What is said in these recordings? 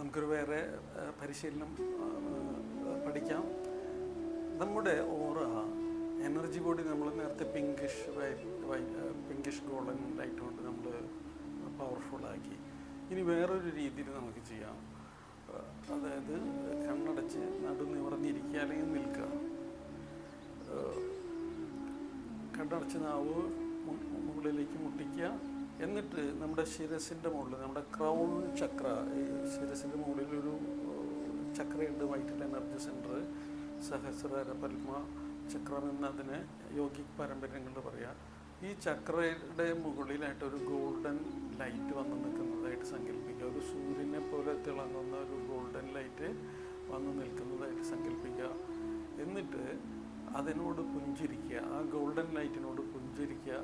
നമുക്കൊരു വേറെ പരിശീലനം പഠിക്കാം. നമ്മുടെ ഓറ എനർജി ബോഡി നമ്മൾ നേരത്തെ പിങ്കിഷ് ഗോൾഡൻ ലൈറ്റ് കൊണ്ട് നമ്മൾ പവർഫുള്ളാക്കി. ഇനി വേറൊരു രീതിയിൽ നമുക്ക് ചെയ്യാം. അതായത് കണ്ണടച്ച് നടുനിവർന്നിരിക്കുക അല്ലെങ്കിൽ നിൽക്കുക. കണ്ണടച്ച് നാവ് മുകളിലേക്ക് മുട്ടിക്കുക. എന്നിട്ട് നമ്മുടെ ശിരസിൻ്റെ മുകളിൽ നമ്മുടെ ക്രൗൺ ചക്ര, ഈ ശിരസിൻ്റെ മുകളിലൊരു ചക്രയുണ്ട്, വൈറ്റൽ എനർജി സെൻറ്റർ, സഹസ്രാര പത്മ ചക്രം എന്നതിന് യോഗിക് പാരമ്പര്യങ്ങളിൽ പറയാം. ഈ ചക്രയുടെ മുകളിലായിട്ട് ഒരു ഗോൾഡൻ ലൈറ്റ് വന്ന് നിൽക്കുന്നതായിട്ട് സങ്കല്പിക്കുക. ഒരു സൂര്യനെ പോലെ തിളങ്ങുന്ന ഒരു ഗോൾഡൻ ലൈറ്റ് വന്ന് നിൽക്കുന്നതായിട്ട് സങ്കല്പിക്കുക. എന്നിട്ട് അതിനോട് പുഞ്ചിരിക്കുക, ആ ഗോൾഡൻ ലൈറ്റിനോട് പുഞ്ചിരിക്കുക.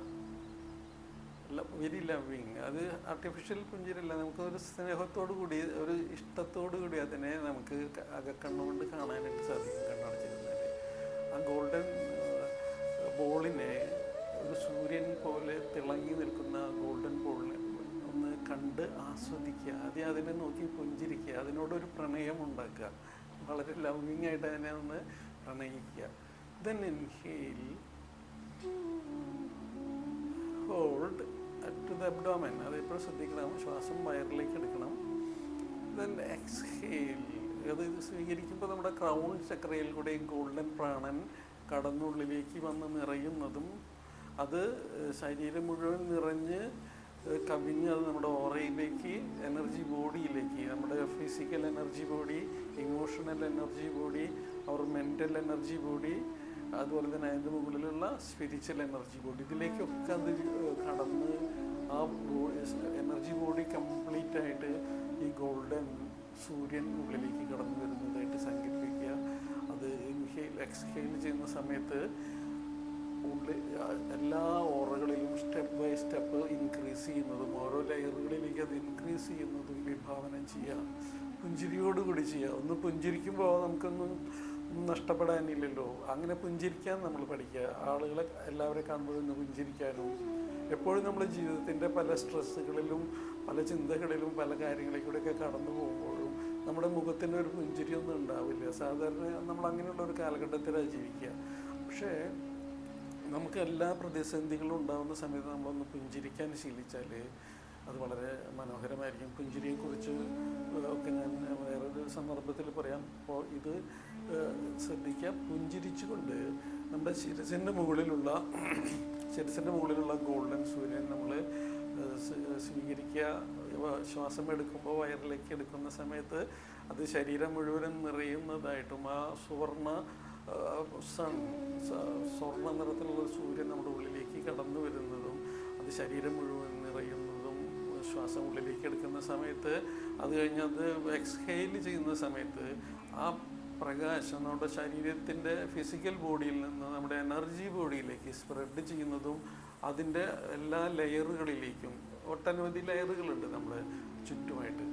Very loving. അത് ആർട്ടിഫിഷ്യൽ പുഞ്ചിരില്ല, നമുക്കൊരു സ്നേഹത്തോടു കൂടി ഒരു ഇഷ്ടത്തോടു കൂടി അതിനെ നമുക്ക് അകക്കണ്ണുകൊണ്ട് കാണാനായിട്ട് സാധിക്കും. കണ്ണടച്ചിരുന്നാൽ ആ ഗോൾഡൻ ബോളിനെ, ഒരു സൂര്യൻ പോലെ തിളങ്ങി നിൽക്കുന്ന ഗോൾഡൻ ബോളിനെ ഒന്ന് കണ്ട് ആസ്വദിക്കുക. ആദ്യം അതിനെ നോക്കി പുഞ്ചിരിക്കുക, അതിനോടൊരു പ്രണയം ഉണ്ടാക്കുക, വളരെ ലവിങ് ആയിട്ട് അതിനെ ഒന്ന് പ്രണയിക്കുക. Then inhale, hold to the abdomen. അതെപ്പോഴും ശ്രദ്ധിക്കണം, ശ്വാസം വയറിലേക്ക് എടുക്കണം. Then exhale. അത് സ്വീകരിക്കുമ്പോൾ നമ്മുടെ ക്രൗൺ ചക്രയിൽ കൂടെ ഗോൾഡൻ പ്രാണൻ കടന്നുള്ളിലേക്ക് വന്ന് നിറയുന്നതും അത് ശരീരം മുഴുവൻ നിറഞ്ഞ് കവിഞ്ഞ് അത് നമ്മുടെ ഓറയിലേക്ക്, എനർജി ബോഡിയിലേക്ക്, നമ്മുടെ physical energy body, emotional energy body, our mental energy body, അതുപോലെ തന്നെ അതിൻ്റെ മുകളിലുള്ള സ്പിരിച്വൽ എനർജി ബോഡി, ഇതിലേക്കൊക്കെ അത് കടന്ന് ആ എനർജി ബോഡി കംപ്ലീറ്റ് ആയിട്ട് ഈ ഗോൾഡൻ സൂര്യൻ ഉള്ളിലേക്ക് കടന്നു വരുന്നതായിട്ട് സങ്കല്പിക്കുക. അത് ഇൻഹെയിൽ എക്സ്ഹെയിൽ ചെയ്യുന്ന സമയത്ത് എല്ലാ ഓറകളിലും സ്റ്റെപ്പ് ബൈ സ്റ്റെപ്പ് ഇൻക്രീസ് ചെയ്യുന്നതും ഓരോ ലെയറുകളിലേക്ക് അത് ഇൻക്രീസ് ചെയ്യുന്നതും വിഭാവനം ചെയ്യുക. പുഞ്ചിരിയോടുകൂടി ചെയ്യുക. ഒന്ന് പുഞ്ചിരിക്കുമ്പോൾ നമുക്കൊന്നും നഷ്ടപ്പെടാനില്ലല്ലോ. അങ്ങനെ പുഞ്ചിരിക്കാൻ നമ്മൾ പഠിക്കുക. ആളുകളെ എല്ലാവരെ കാണുമ്പോഴും ഒന്ന് പുഞ്ചിരിക്കാനും, എപ്പോഴും നമ്മുടെ ജീവിതത്തിൻ്റെ പല സ്ട്രെസ്സുകളിലും പല ചിന്തകളിലും പല കാര്യങ്ങളിലൂടെയൊക്കെ കടന്നു പോകുമ്പോഴും നമ്മുടെ മുഖത്തിന് ഒരു പുഞ്ചിരിയൊന്നും ഉണ്ടാവില്ല. സാധാരണ നമ്മൾ അങ്ങനെയുള്ള ഒരു കാലഘട്ടത്തിലാണ് ജീവിക്കുക. പക്ഷേ നമുക്ക് എല്ലാ പ്രതിസന്ധികളും ഉണ്ടാകുന്ന സമയത്ത് നമ്മളൊന്ന് പുഞ്ചിരിക്കാൻ ശീലിച്ചാൽ അത് വളരെ മനോഹരമായിരിക്കും. പുഞ്ചിരിയെക്കുറിച്ച് ഒക്കെ ഞാൻ വേറൊരു സന്ദർഭത്തിൽ പറയാം. അപ്പോൾ ഇത് ശ്രദ്ധിക്കുക. പുഞ്ചിരിച്ചുകൊണ്ട് നമ്മുടെ ശിരസിൻ്റെ മുകളിലുള്ള ഗോൾഡൻ സൂര്യൻ നമ്മൾ സ്വീകരിക്കുക. ശ്വാസം എടുക്കുമ്പോൾ വയറിലേക്ക് എടുക്കുന്ന സമയത്ത് അത് ശരീരം മുഴുവൻ നിറയുന്നതായിട്ടും ആ സ്വർണ്ണ നിറത്തിലുള്ള സൂര്യൻ നമ്മുടെ ഉള്ളിലേക്ക് കടന്നു വരുന്നതും അത് ശരീരം മുഴുവൻ നിറയുന്നതും, ശ്വാസം ഉള്ളിലേക്ക് എടുക്കുന്ന സമയത്ത് അത് കഴിഞ്ഞ് അത് എക്സ്ഹെയിൽ ചെയ്യുന്ന സമയത്ത് ആ പ്രകാശം നമ്മുടെ ശരീരത്തിൻ്റെ ഫിസിക്കൽ ബോഡിയിൽ നിന്ന് നമ്മുടെ എനർജി ബോഡിയിലേക്ക് സ്പ്രെഡ് ചെയ്യുന്നതും അതിൻ്റെ എല്ലാ ലെയറുകളിലേക്കും, ഒട്ടനവധി ലെയറുകളുണ്ട് നമ്മുടെ ചുറ്റുമായിട്ട്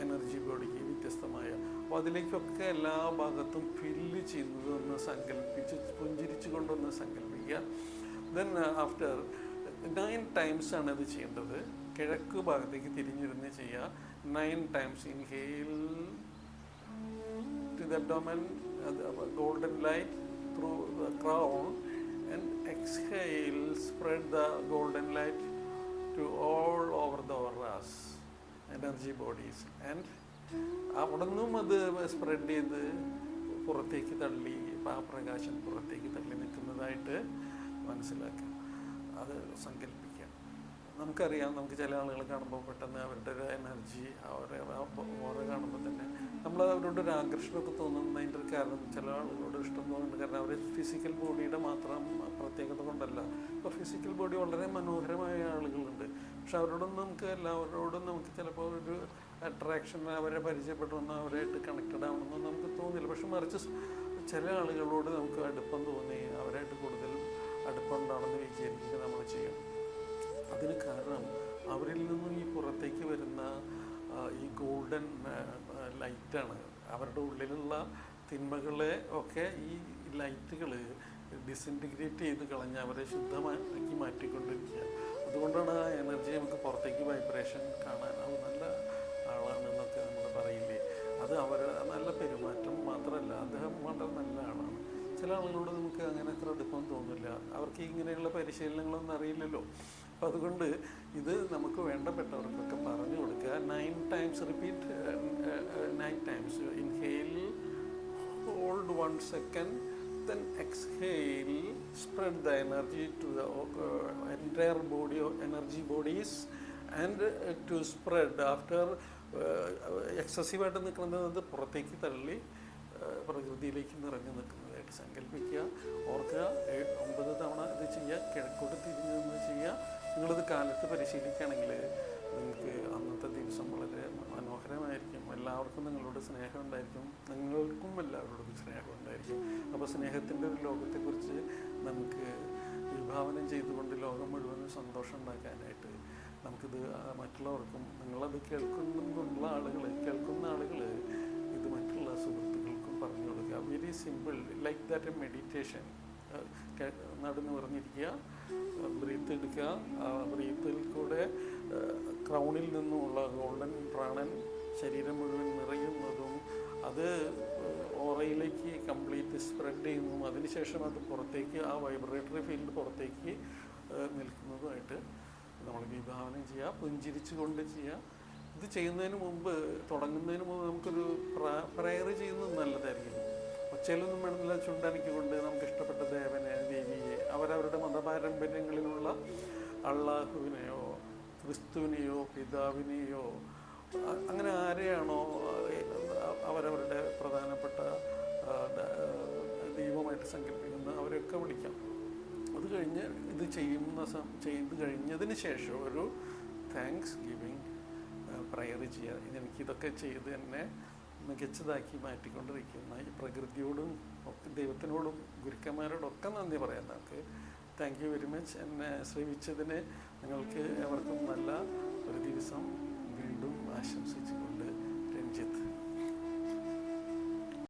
എനർജി ബോഡിക്ക് വ്യത്യസ്തമായ. അപ്പോൾ അതിലേക്കൊക്കെ എല്ലാ ഭാഗത്തും ഫില്ല് ചെയ്യുന്നതൊന്ന് സങ്കല്പിച്ച് പുഞ്ചിരിച്ചു കൊണ്ടൊന്ന് സങ്കല്പിക്കുക. ദെൻ ആഫ്റ്റർ 9 times ആണ് ഇത് ചെയ്യേണ്ടത്. കിഴക്ക് ഭാഗത്തേക്ക് തിരിഞ്ഞിരുന്ന് ചെയ്യുക. 9 times inhale to the abdomen, golden light through the crown, and exhale, spread the golden light to all over the auras, energy bodies, and അവിടെ നിന്നും അത് സ്പ്രെഡ് ചെയ്ത് പുറത്തേക്ക് തള്ളി, ആ പ്രകാശം പുറത്തേക്ക് തള്ളി നിൽക്കുന്നതായിട്ട് മനസ്സിലാക്കുക. അത് സങ്കല്പിക്കുക. നമുക്കറിയാം, നമുക്ക് ചില ആളുകൾ കാണുമ്പോൾ പെട്ടെന്ന് അവരുടെ ഒരു എനർജി, അവരെ ഓരോ കാണുമ്പോൾ തന്നെ നമ്മൾ അവരോട് ഒരു ആകർഷണമൊക്കെ തോന്നുന്നതിൻ്റെ ഒരു കാരണം, ചില ആളുകളോട് ഇഷ്ടം തോന്നുന്നുണ്ട്. കാരണം അവർ ഫിസിക്കൽ ബോഡിയുടെ മാത്രം പ്രത്യേകത കൊണ്ടല്ല. ഇപ്പോൾ ഫിസിക്കൽ ബോഡി വളരെ മനോഹരമായ ആളുകളുണ്ട്. പക്ഷെ എല്ലാവരോടും നമുക്ക് ചിലപ്പോൾ ഒരു അട്രാക്ഷൻ, അവരെ പരിചയപ്പെട്ടൊന്നും അവരായിട്ട് കണക്റ്റഡ് ആവണമെന്നും നമുക്ക് തോന്നില്ല. പക്ഷെ മറിച്ച് ചില ആളുകളോട് നമുക്ക് അടുപ്പം തോന്നി അവരായിട്ട് കൂടുതൽ അടുപ്പം ഉണ്ടാണെന്ന് വിചാരിക്കുക നമ്മൾ ചെയ്യും. അതിന് കാരണം അവരിൽ നിന്നും ഈ പുറത്തേക്ക് വരുന്ന ഈ ഗോൾഡൻ ലൈറ്റാണ്. അവരുടെ ഉള്ളിലുള്ള തിന്മകളെ ഒക്കെ ഈ ലൈറ്റുകൾ ഡിസിൻറ്റിഗ്രേറ്റ് ചെയ്ത് കളഞ്ഞ് അവരെ ശുദ്ധമാക്കി മാറ്റിക്കൊണ്ടിരിക്കുക. അതുകൊണ്ടാണ് ആ എനർജി നമുക്ക് പുറത്തേക്ക് വൈബ്രേഷൻ കാണാൻ, അത് നല്ല ആളാണെന്നൊക്കെ നമ്മൾ പറയില്ലേ. അത് അവരുടെ നല്ല പെരുമാറ്റം മാത്രമല്ല, അദ്ദേഹം വളരെ നല്ല ആളാണ്. ചില ആളുകളോട് നമുക്ക് അങ്ങനെ അത്ര അടുപ്പം തോന്നില്ല, അവർക്ക് ഇങ്ങനെയുള്ള പരിശീലനങ്ങളൊന്നും അറിയില്ലല്ലോ. അപ്പം അതുകൊണ്ട് ഇത് നമുക്ക് വേണ്ടപ്പെട്ടവർക്കൊക്കെ പറഞ്ഞു കൊടുക്കുക. 9 times repeat, 9 times. Inhale, hold 1 second, then exhale, spread the energy to the entire body, energy bodies, and to spread after എക്സസീവായിട്ട് നിൽക്കുന്നത് പുറത്തേക്ക് തള്ളി പ്രകൃതിയിലേക്ക് നിറഞ്ഞു നിൽക്കുന്നതായിട്ട് സങ്കല്പിക്കുക. ഓർക്കുക, 9 തവണ ഇത് ചെയ്യുക, കിഴക്കോട്ട് തിരിഞ്ഞ് നിന്ന് ചെയ്യുക. നിങ്ങളിത് കാലത്ത് പരിശീലിക്കുകയാണെങ്കിൽ നിങ്ങൾക്ക് അന്നത്തെ ദിവസം വളരെ മനോഹരമായിരിക്കും. എല്ലാവർക്കും നിങ്ങളോട് സ്നേഹം ഉണ്ടായിരിക്കും, നിങ്ങൾക്കും എല്ലാവരോടും സ്നേഹം ഉണ്ടായിരിക്കും. അപ്പോൾ സ്നേഹത്തിൻ്റെ ഒരു ലോകത്തെക്കുറിച്ച് നമുക്ക് വിഭാവനം ചെയ്തുകൊണ്ട് ലോകം മുഴുവനും സന്തോഷം ഉണ്ടാക്കാനായിട്ട് നമുക്കിത് മറ്റുള്ളവർക്കും, നിങ്ങളത് കേൾക്കുന്ന ആളുകൾ ഇത് മറ്റുള്ള സുഹൃത്തുക്കൾക്കും പറഞ്ഞു കൊടുക്കുക. Very simple, like that A meditation. നടന്ന് പറഞ്ഞിരിക്കുക, ബ്രീത്ത് എടുക്കുക, ബ്രീത്തിൽ കൂടെ ക്രൗണിൽ നിന്നുമുള്ള ഗോൾഡൻ പ്രാണൻ ശരീരം മുഴുവൻ നിറയുന്നതും അത് ഓറയിലേക്ക് കംപ്ലീറ്റ് സ്പ്രെഡ് ചെയ്യുന്നതും അതിനുശേഷം അത് പുറത്തേക്ക് ആ വൈബ്രേറ്ററി ഫീൽഡ് പുറത്തേക്ക് നിൽക്കുന്നതുമായിട്ട് നമ്മൾ വിഭാവനം ചെയ്യുക. പുഞ്ചിരിച്ചു കൊണ്ട് ചെയ്യുക. ഇത് ചെയ്യുന്നതിന് മുമ്പ്, തുടങ്ങുന്നതിന് മുമ്പ് നമുക്കൊരു പ്രയർ ചെയ്യുന്നത് നല്ലതായിരിക്കും. ഒച്ചയിലൊന്നും വേണമെന്നില്ല, ചുണ്ടനക്കിക്കൊണ്ട് നമുക്ക് ഇഷ്ടപ്പെട്ട ദേവനെ, ദേവിയെ, അവരവരുടെ മതപാരമ്പര്യങ്ങളിലുള്ള അള്ളാഹുവിനെയോ ക്രിസ്തുവിനെയോ പിതാവിനെയോ അങ്ങനെ ആരെയാണോ അവരവരുടെ പ്രധാനപ്പെട്ട ദൈവമായിട്ട് സങ്കല്പിക്കുന്നത് അവരെയൊക്കെ വിളിക്കാം. അത് കഴിഞ്ഞ് ഇത് ചെയ്ത് കഴിഞ്ഞതിന് ശേഷം ഒരു താങ്ക്സ് ഗിവിങ് പ്രയർ ചെയ്യുക. എനിക്കിതൊക്കെ ചെയ്ത് എന്നെ മികച്ചതാക്കി മാറ്റിക്കൊണ്ടിരിക്കുന്ന ഈ പ്രകൃതിയോടും ഒക്കെ ദൈവത്തിനോടും ഗുരുക്കന്മാരോടൊക്കെ നന്ദി പറയാം. നമുക്ക് താങ്ക് യു വെരി മച്ച്. എന്നെ ശ്രമിച്ചതിന് നിങ്ങൾക്ക് എവർക്കും നല്ല ഒരു ദിവസം വീണ്ടും ആശംസിച്ചു.